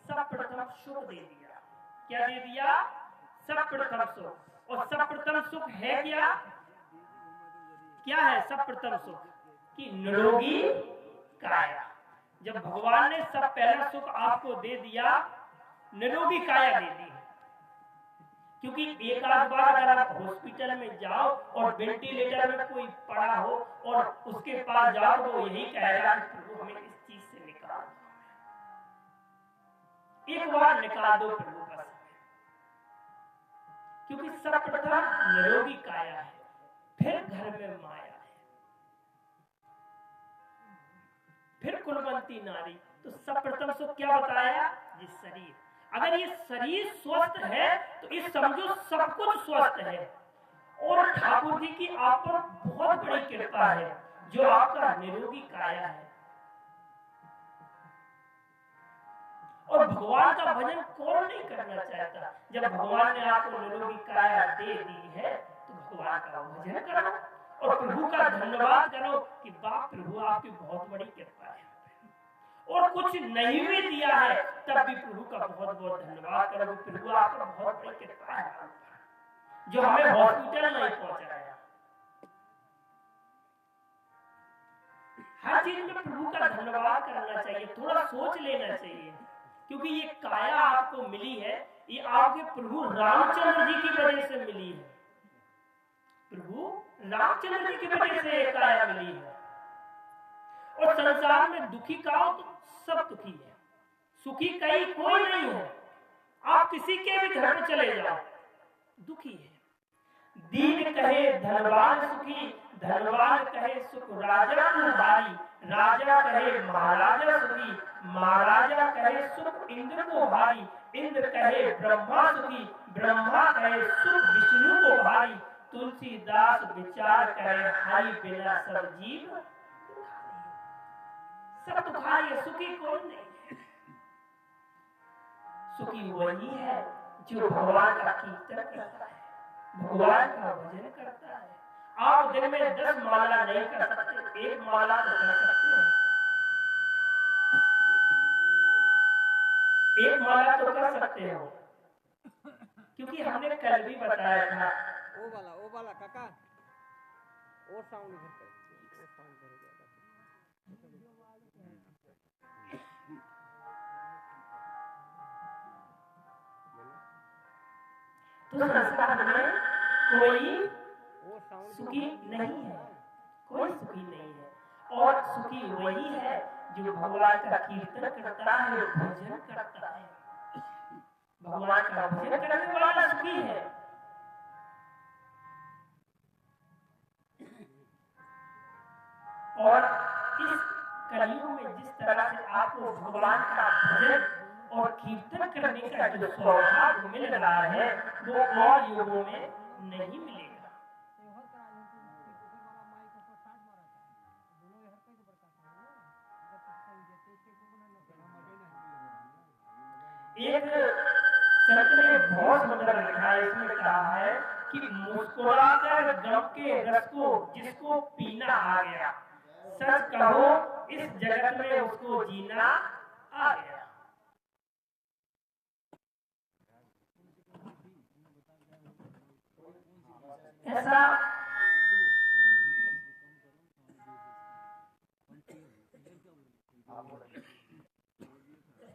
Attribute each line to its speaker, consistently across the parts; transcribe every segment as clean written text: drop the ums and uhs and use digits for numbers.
Speaker 1: सब प्रथम सुख दे दिया। क्या दे दिया? सब प्रथम सुख। और सब प्रथम सुख है क्या? क्या है सब प्रथम सुख? कि निरोगी काया। जब भगवान ने सब पहला सुख आपको दे दिया, निरोगी काया दे दी। क्योंकि एक आध बार अगर आप हॉस्पिटल में जाओ और वेंटिलेटर में कोई पड़ा हो और उसके पास जाओ तो वो यही कहेगा कि प्रभु हमें इस चीज से निकाल दो, एक बार निकाल दो प्रभु बस। क्योंकि सर्वप्रथम निरोगी काया है, फिर घर में माया है, फिर कुलवंती नारी। तो सर्वप्रथम सुख क्या बताया? ये शरीर। अगर ये शरीर स्वस्थ है तो इस समझो सब कुछ स्वस्थ है। और ठाकुर जी की आप पर बहुत बड़ी कृपा है जो आपका निरोगी काया है। और भगवान का भजन कौन नहीं करना चाहता? जब भगवान ने आपको निरोगी काया दे दी है तो भगवान का भजन करो और प्रभु का धन्यवाद करो कि बाप प्रभु आपकी बहुत बड़ी कृपा है। और कुछ नहीं भी दिया है तब भी प्रभु का बहुत बहुत धन्यवाद करो। प्रभु आपका बहुत बड़ी कृपा है जो हमें हॉस्पिटल नहीं पहुंचाया। हर चीज में प्रभु का धन्यवाद करना चाहिए, थोड़ा सोच लेना चाहिए। क्योंकि ये काया आपको मिली है, ये आपके प्रभु रामचंद्र जी की वजह से मिली है। प्रभु रामचंद्र जी की वजह से ये काया मिली है। और संसार में दुखी का हो तो सब दुखी है, सुखी कहीं कोई नहीं है। आप किसी के भी घर में चले जाओ दुखी है। दीन कहे धनवान सुखी, धनवान कहे सुख राजा भारी, राजा कहे महाराजा सुखी, महाराजा कहे सुख इंद्र को भारी, इंद्र कहे ब्रह्मा सुखी, ब्रह्मा कहे सुख विष्णु को भारी, तुलसीदास विचार करे हरि बिना सब जीव सब दुखारी है, सुखी कोई नहीं है। सुखी वही है जो भगवान का कीर्तन करता है, भगवान का भजन करता है। आप दिन में 10 माला नहीं कर सकते, एक माला तो कर सकते हो। एक माला तो कर सकते हो, क्योंकि हमने कल भी बताया था।
Speaker 2: ओ वाला काका और साउंड करते हैं, और साउंड करेगा।
Speaker 1: तो संसार में कोई सुखी नहीं है, कोई सुखी नहीं है। और सुखी वही है जो भगवान का कीर्तन करता है, भजन करता है। भगवान का भजन करने वाला सुखी है। और इस कलयुग में जिस तरह से आपको भगवान का भजन और कीर्तन करने का जो सौभाग्य मिल रहा है वो और युगों में नहीं मिलेगा। एक संत ने बहुत सुंदर लिखा है, इसमें कहा है कि मुस्कुराकर गम के रस को जिसको पीना आ गया, सच कहो इस जगत में उसको जीना आ गया। ऐसा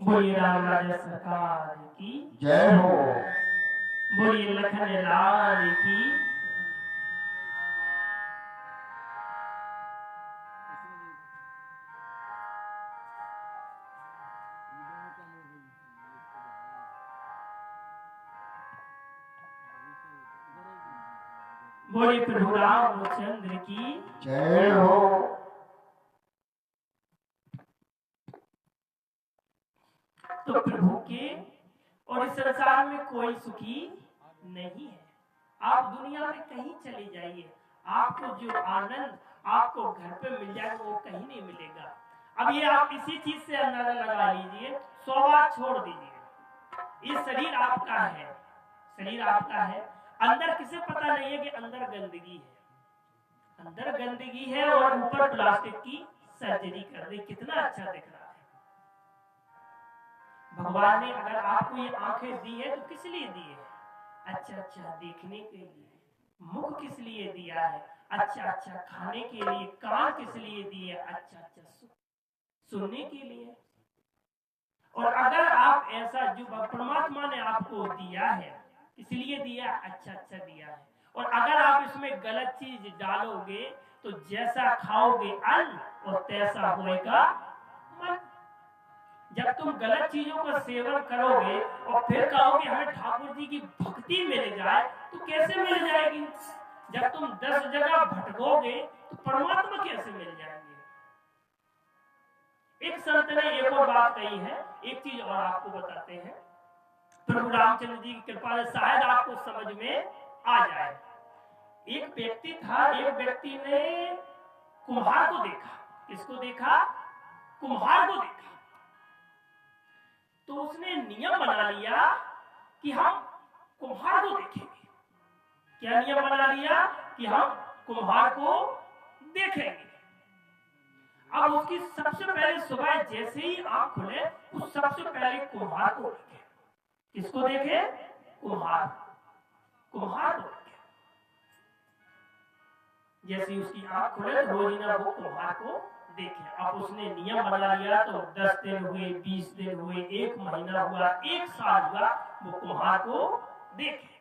Speaker 1: बोलिए राम राजा सरकार की
Speaker 3: जय हो,
Speaker 1: बोलिए लखन लाल की। बोलिए प्रभु रामचंद्र की
Speaker 3: जय हो।
Speaker 1: तो प्रभु के और इस संसार में कोई सुखी नहीं है। आप दुनिया में कहीं चले जाइए, आपको जो आनंद आपको घर पे मिल जाएगा वो कहीं नहीं मिलेगा। अब ये आप इसी चीज से अंदाजा लगा लीजिए, 100 बात छोड़ दीजिए। ये शरीर आपका है, शरीर आपका है। अंदर किसे पता नहीं है कि अंदर गंदगी है, अंदर गंदगी है और ऊपर प्लास्टिक की सर्जरी कर दी, कितना अच्छा दिख रहा है। भगवान ने अगर आपको ये आंखें दी है तो किस लिए दी है? अच्छा अच्छा देखने के लिए। मुख किस लिए दिया है? अच्छा अच्छा खाने के लिए। कान किस लिए दिए? अच्छा अच्छा सुनने के लिए। और अगर आप ऐसा जो परमात्मा ने आपको दिया है इसलिए दिया, अच्छा अच्छा दिया है, और अगर आप इसमें गलत चीज डालोगे तो जैसा खाओगे अन्न और तैसा होएगा मन। जब तुम गलत चीजों का सेवन करोगे और फिर कहोगे हमें ठाकुर जी की भक्ति मिल जाए, तो कैसे मिल जाएगी? जब तुम 10 जगह भटकोगे तो परमात्मा कैसे मिल जाएंगे? एक संत ने एक और बात कही है, एक चीज और आपको बताते हैं। प्रभु रामचंद्र जी की कृपा से शायद आपको समझ में आ जाए। एक व्यक्ति था, एक व्यक्ति ने कुम्हार को देखा। किसको देखा? कुम्हार को देखा। तो उसने नियम बना लिया कि हम कुम्हार को देखेंगे। क्या नियम बना लिया? कि हम कुम्हार को देखेंगे। अब उसकी सबसे पहले सुबह जैसे ही आंख खुले, उस सबसे पहले कुम्हार को देखे। किसको देखे? कुम्हार को देखे। जैसे ही उसकी आंख खुले तो रोजीना वो कुम्हार को देखे। अब उसने नियम बना लिया, तो 10 दिन हुए, 20 दिन हुए, 1 महीना हुआ, 1 साल हुआ, वो कुम्हार को देखे।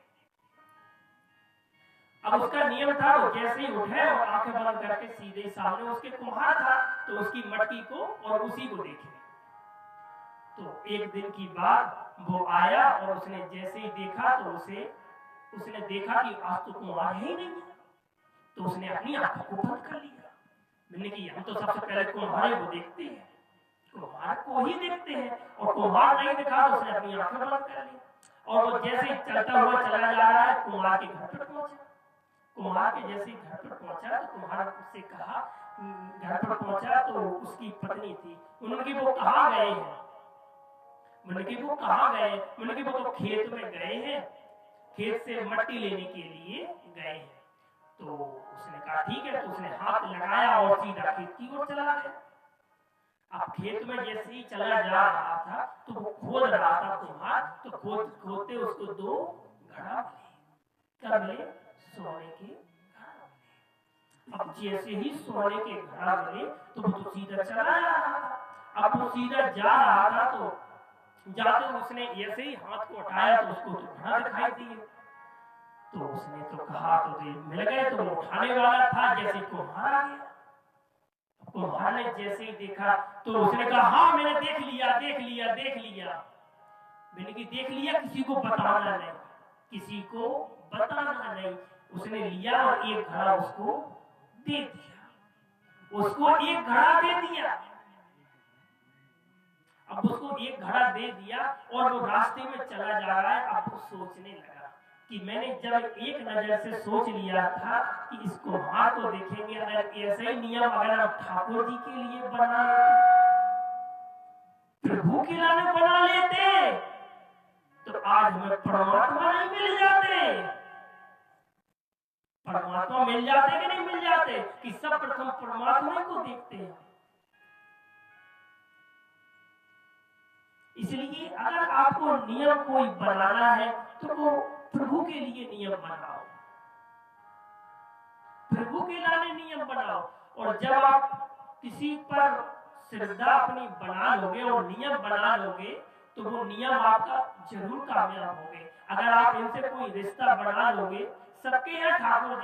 Speaker 1: अब उसका नियम था, वो जैसे ही उठे और आंखें बंद करके सीधे सामने उसके कुम्हार था, तो उसकी मट्टी को और उसी को देखे। तो एक दिन की बात वो आया और उसने जैसे ही देखा तो उसने देखा कि आज तो कुम्हार ही नहीं है। तो उसने अपनी आंखों को बंद कर लिया। मैंने कि हम तो सबसे पहले कुम्हार को देखते हैं, कुम्हार को ही देखते हैं, और कुम्हार नहीं दिखा तो उसने अपनी आंखें बंद कर ली। और वो जैसे ही चलता हुआ चला जा रहा है, कुम्हार के घर पर पहुंचा। कुम्हार के जैसे ही घर पर पहुंचा तो कुम्हार से कहा, घर पर पहुंचा तो उसकी पत्नी थी। उन्होंने वो कहाँ गए हैं? मैंने कि वो कहाँ गए? मैंने कि वो तो खेत में गए हैं, खेत से मट्टी लेने के लिए गए हैं। तो उसने कहा ठीक है। तो उसने हाथ लगाया और सीधा खेत की ओर चला गया। अब खेत में जैसे ही चला जा रहा था तो वो खोद रहा था कुम्हार, तो खोदते उसको 2 घड़ा मिले। कब मिले? सोने के घड़ा मिले। अब जैसे ही सोने के घड़ा मिले तो वो तो सीधा चला जा रहा था। अब वो सीधा जा रहा था तो जाते उसने ऐसे ही हाथ को उठाया तो उसको तो घड़ा दिखाई दिए। तो उसने तो कहा तो मिल गए। तो वो उठाने वाला था, जैसे कुम्हार आ गया। कुम्हार ने जैसे ही देखा तो उसने कहा हाँ मैंने देख लिया। मैंने कि देख लिया, किसी को बताना नहीं। उसने लिया और 1 घड़ा उसको दे दिया। अब उसको 1 घड़ा दे दिया और वो रास्ते में चला जा रहा है। अब वो सोचने लगा कि मैंने जब एक नजर से सोच लिया था कि इस कुम्हार को देखेंगे, अगर ऐसा ही नियम अगर हम ठाकुर जी के लिए बना लेते, प्रभु के लिए बना लेते, तो आज हमें परमात्मा नहीं मिल जाते। परमात्मा मिल जाते कि नहीं मिल जाते? कि सब प्रथम परमात्मा को देखते हैं। इसलिए अगर आपको नियम कोई बनाना है तो वो प्रभु के लिए नियम बनाओ, प्रभु के लिए नियम बनाओ। और जब आप किसी पर श्रद्धा अपनी बना लोगे और नियम बना लोगे तो वो नियम आपका जरूर कामयाब होंगे। अगर आप इनसे कोई रिश्ता बना लोगे, सबके यहाँ ठाकुर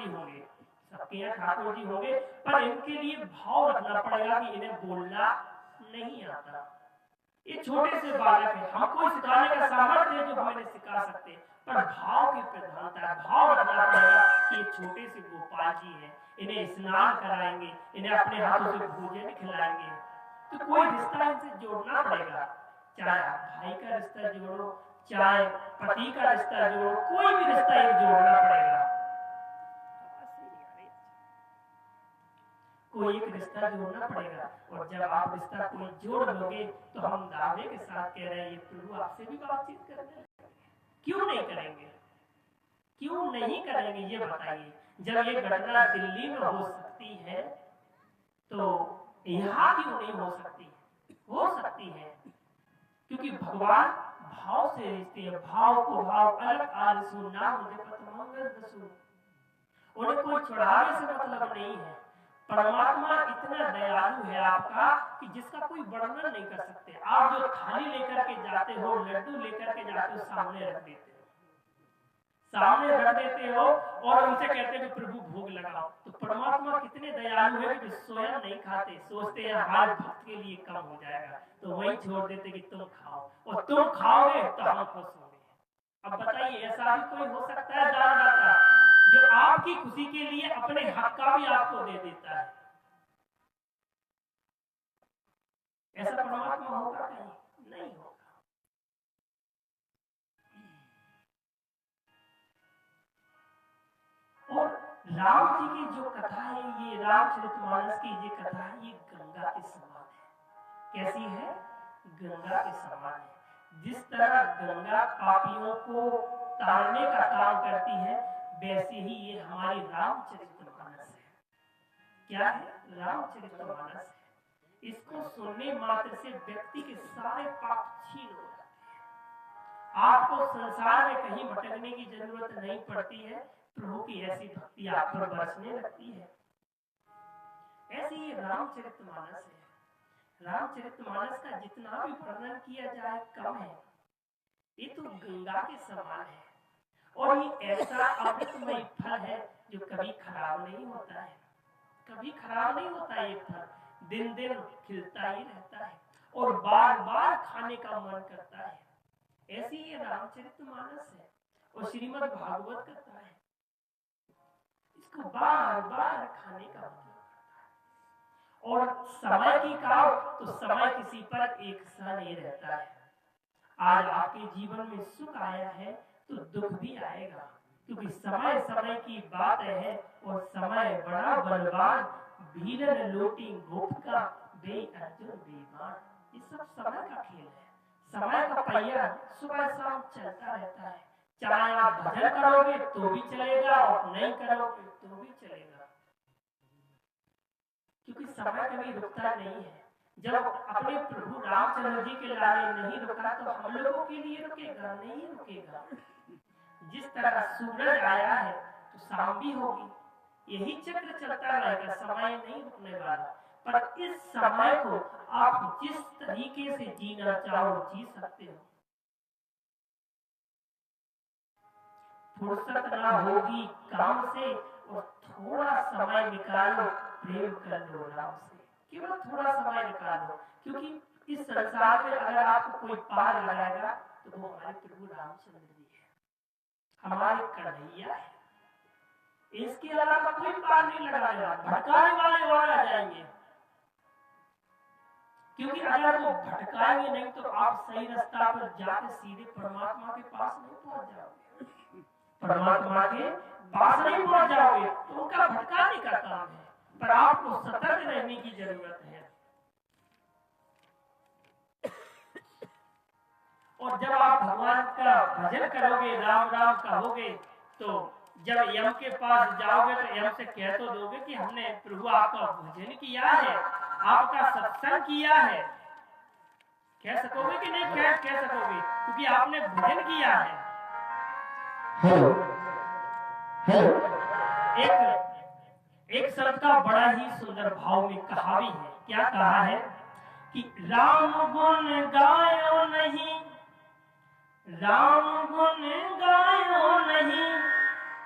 Speaker 1: जी होंगे, पर इनके लिए भाव रखना पड़ेगा कि इन्हें बोलना नहीं आता। ये छोटे से बालक है, हमको सिखाने का सामर्थ्य है जो हम इन्हें सिखा सकते हैं, पर भाव की प्रधानता है। भाव रखना पड़ेगा कि ये छोटे से गोपाल जी हैं, इन्हें स्नान कराएंगे, इन्हें अपने हाथों से भोजन खिलाएंगे। तो कोई रिश्ता इनसे जोड़ना पड़ेगा, चाहे भाई का रिश्ता जोड़ो, चाहे पति का रिश्ता जोड़ो, कोई भी रिश्ता एक जोड़ना पड़ेगा। कोई एक रिश्ता जोड़ना पड़ेगा। और जब आप रिश्ता कोई जोड़ लोगे तो हम दावे के साथ कह रहे हैं प्रभु आपसे भी बातचीत करेंगे। क्यों नहीं करेंगे? ये बताइए। जब ये घटना दिल्ली में हो सकती है तो यहाँ क्यों नहीं हो सकती? हो सकती है, क्योंकि भगवान भाव से रिश्ते हैं, भाव को भाव अलग आलसू ना मुझे पतमंगल दसू। उन्हें कोई चढ़ावे से मतलब नहीं है। परमात्मा इतना दयालु है आपका कि जिसका कोई वर्णन नहीं कर सकते। आप जो थाली लेकर के जाते हो, लड्डू लेकर के जाते हो, सामने रख देते हो, सामने रख देते हो और उनसे कहते हो कि प्रभु भोग लगाओ। तो परमात्मा कितने दयालु है कि स्वयं नहीं खाते, सोचते हैं हमारे भक्त के लिए कम हो जाएगा, तो वही छोड़ देते कि तुम खाओ, और तुम खाओगे तो हम खुश होंगे। अब बताइए, ऐसा भी कोई हो सकता है दानदाता जो आपकी खुशी के लिए अपने हक का भी आपको दे देता है? ऐसा परमात्मा होगा कहीं? नहीं होगा। और राम जी की जो कथा है, ये रामचरितमानस की ये कथा है, ये गंगा के समान है। कैसी है? गंगा के समान है। जिस तरह गंगा पापियों को तारने का काम करती है, वैसे ही ये हमारी रामचरितमानस है। क्या है? रामचरितमानस है। इसको सुनने मात्र से व्यक्ति के सारे पाप छीन हो जाते हैं। आपको संसार में कहीं भटकने की जरूरत नहीं पड़ती है। प्रभु की ऐसी भक्ति आप पर बरसने लगती है। ऐसी ये रामचरितमानस है। रामचरितमानस का जितना भी वर्णन किया जाए कम है। ये तो गंगा के समान है, और ये ऐसा अमृतमय फल है जो कभी खराब नहीं होता है। कभी खराब नहीं होता। ये फल दिन दिन खिलता ही रहता है और बार बार खाने का मन करता है। ऐसी ये रामचरितमानस है और श्रीमद् भागवत कथा है। इसको बार बार खाने का मन करता है। और समय की कहो तो समय किसी पर एक सा नहीं रहता है। आज आपके जीवन में सुख आया है तो दुख भी आएगा, क्योंकि समय समय की बात है और समय बड़ा बलवान। भीलन लोटी गोपिका बे अर्जुन बेईमान। ये सब समय का खेल है। समय का पहिया सुबह शाम चलता रहता है। चाहे आप भजन करोगे तो भी चलेगा और नहीं करोगे तो भी चलेगा, क्योंकि समय कभी रुकता नहीं है। जब अपने प्रभु रामचंद्र जी के लाने नहीं रुका तो हम लोगों के लिए रुकेगा? नहीं रुकेगा। जिस तरह सूरज आया है तो शाम भी होगी, यही चक्र चलता रहेगा, समय नहीं रुकने वाला। पर इस समय को आप जिस तरीके से जीना चाहो जी सकते हो। फुर्सत ना होगी काम से और थोड़ा समय निकालो प्रेम कर लो राम से। केवल थोड़ा समय निकालो, क्योंकि इस संसार में अगर आपको कोई पार लगाएगा तो वो हमारे प्रभु रामचंद्र जी है, हमारे कन्हैया है। इसके अलावा कोई पार नहीं लगाएगा। भटकाने वाले और आ जाएंगे, क्योंकि अगर वो भटकाएंगे नहीं तो आप सही रास्ता पर जाकर सीधे परमात्मा के पास नहीं पहुंच जाओगे। परमात्मा के पास नहीं पहुंच जाओगे तो उनका भटकाने का काम है। पर आपको सतर्क रहने की जरूरत है। और जब आप भगवान का भजन करोगे, राम राम कहोगे, तो जब यम के पास जाओगे तो यम से कह तो दोगे कि हमने प्रभु आपका भजन किया है, आपका सत्संग किया है। कह सकोगे कि नहीं कह सकोगे? क्योंकि आपने भजन किया है। एक संत का बड़ा ही सुंदर भाव में कहा भी है। क्या कहा है कि राम गुण गायो नहीं, राम गुण गायो नहीं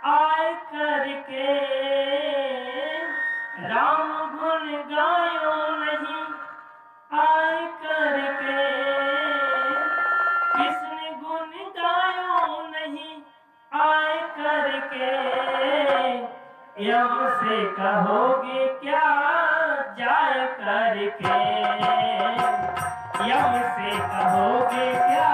Speaker 1: आए करके, राम गुण गायो नहीं आए करके, कृष्ण गुण गायो नहीं आए करके, यम से कहोगे क्या जाए करके, यम से कहोगे क्या